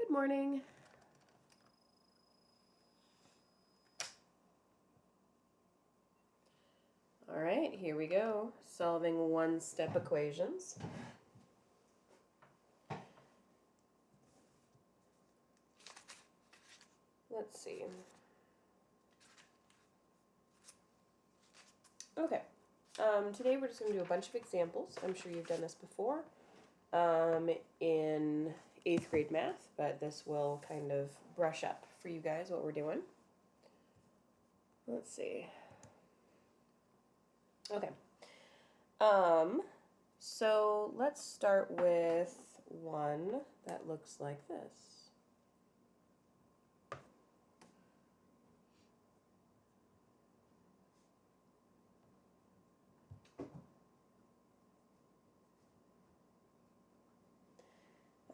Good morning. All right, here we go. Solving one-step equations. Let's see. Okay. Today we're just going to do a bunch of examples. I'm sure you've done this before in 8th grade math, but this will kind of brush up for you guys what we're doing. Let's see. Okay. So let's start with one that looks like this.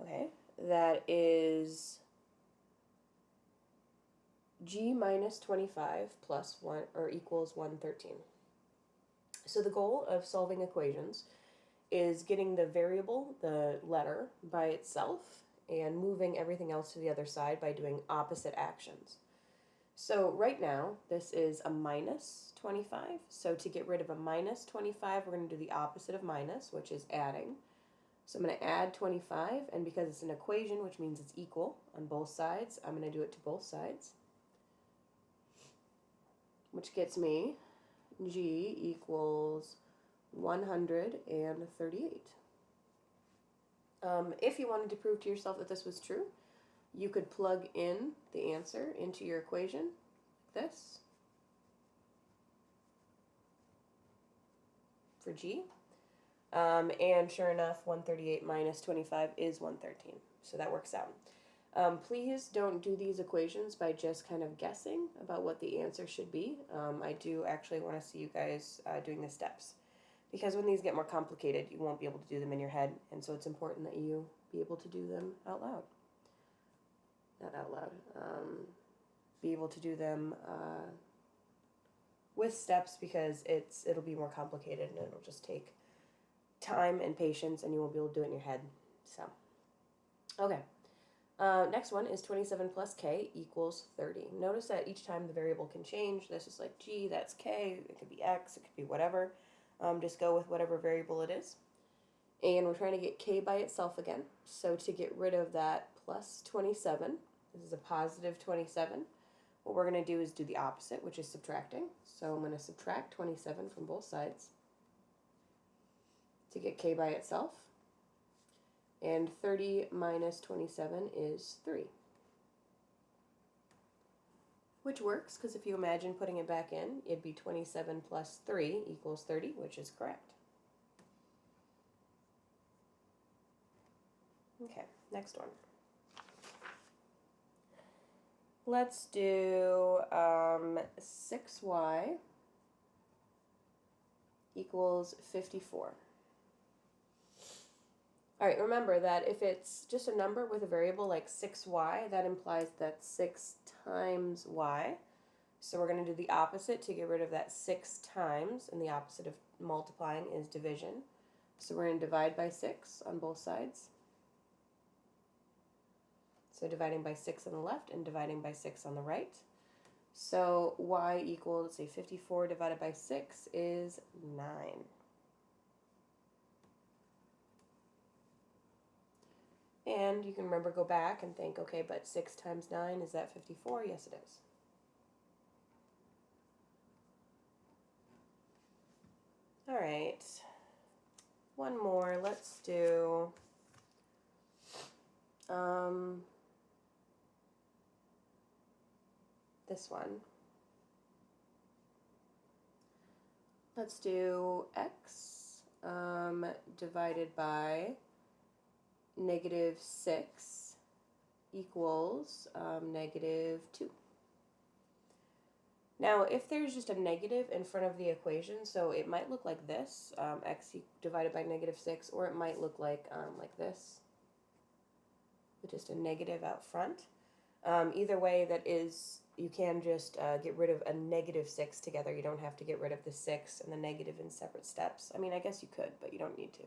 Okay, that is g minus 25 plus 1 or equals 113. So the goal of solving equations is getting the variable, the letter, by itself and moving everything else to the other side by doing opposite actions. So right now, this is a minus 25. So to get rid of a minus 25, we're going to do the opposite of minus, which is adding. So I'm going to add 25, and because it's an equation, which means it's equal on both sides, I'm going to do it to both sides, which gets me g equals 138. If you wanted to prove to yourself that this was true, you could plug in the answer into your equation, like this, for g. And sure enough, 138 minus 25 is 113. So that works out. Please don't do these equations by just kind of guessing about what the answer should be. I do actually want to see you guys doing the steps. Because when these get more complicated, you won't be able to do them in your head. And so it's important that you be able to do them out loud. Not out loud. Be able to do them with steps, because it'll be more complicated and it'll just take time and patience, and you won't be able to do it in your head. So, okay. Next one is 27 plus k equals 30. Notice that each time the variable can change. This is like g, that's k, it could be x, it could be whatever. Just go with whatever variable it is. And we're trying to get k by itself again. So to get rid of that plus 27, this is a positive 27, what we're going to do is do the opposite, which is subtracting. So I'm going to subtract 27 from both sides to get k by itself. And 30 minus 27 is 3. Which works, because if you imagine putting it back in, it'd be 27 plus 3 equals 30, which is correct. Okay, next one. Let's do 6y equals 54. All right, remember that if it's just a number with a variable like 6y, that implies that 6 times y. So we're going to do the opposite to get rid of that 6 times, and the opposite of multiplying is division. So we're going to divide by 6 on both sides. So dividing by 6 on the left and dividing by 6 on the right. So y equals, let's say 54 divided by 6 is 9. And you can remember, go back and think, okay, but 6 times 9, is that 54? Yes, it is. All right. One more. Let's do this one. Let's do x divided by negative 6 equals negative 2. Now, if there's just a negative in front of the equation, so it might look like this, x divided by negative 6, or it might look like this, with just a negative out front. Either way, that is, you can just get rid of a negative 6 together. You don't have to get rid of the 6 and the negative in separate steps. I mean, I guess you could, but you don't need to.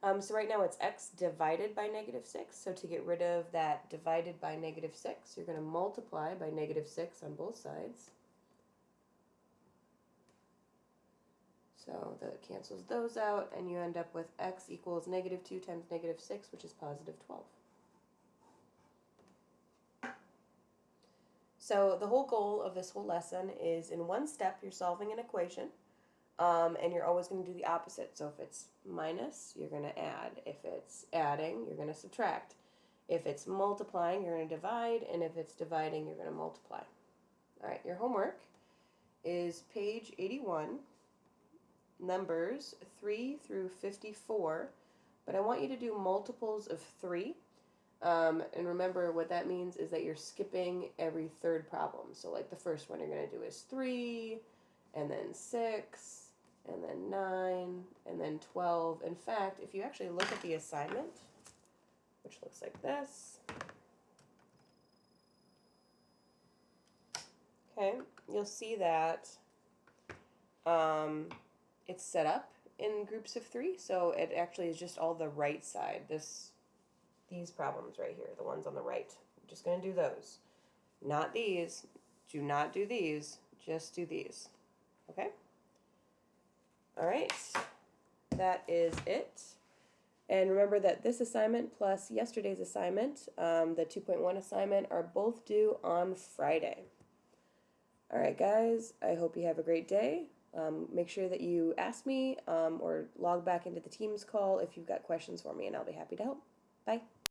So right now it's x divided by negative 6. So to get rid of that divided by negative 6, you're going to multiply by negative 6 on both sides. So that cancels those out, and you end up with x equals negative 2 times negative 6, which is positive 12. So the whole goal of this whole lesson is in one step you're solving an equation, and you're always going to do the opposite. So if it's minus, you're going to add. If it's adding, you're going to subtract. If it's multiplying, you're going to divide, and if it's dividing, you're going to multiply. All right, your homework is page 81, numbers 3 through 54, but I want you to do multiples of 3. And remember, what that means is that you're skipping every third problem. So like the first one you're going to do is 3, and then 6, and then 9, and then 12. In fact, if you actually look at the assignment, which looks like this, okay, you'll see that it's set up in groups of 3. So it actually is just all the right side. These problems right here, the ones on the right. I'm just going to do those. Not these. Do not do these. Just do these. Okay? All right. That is it. And remember that this assignment plus yesterday's assignment, the 2.1 assignment, are both due on Friday. All right, guys. I hope you have a great day. Make sure that you ask me or log back into the Teams call if you've got questions for me, and I'll be happy to help. Bye.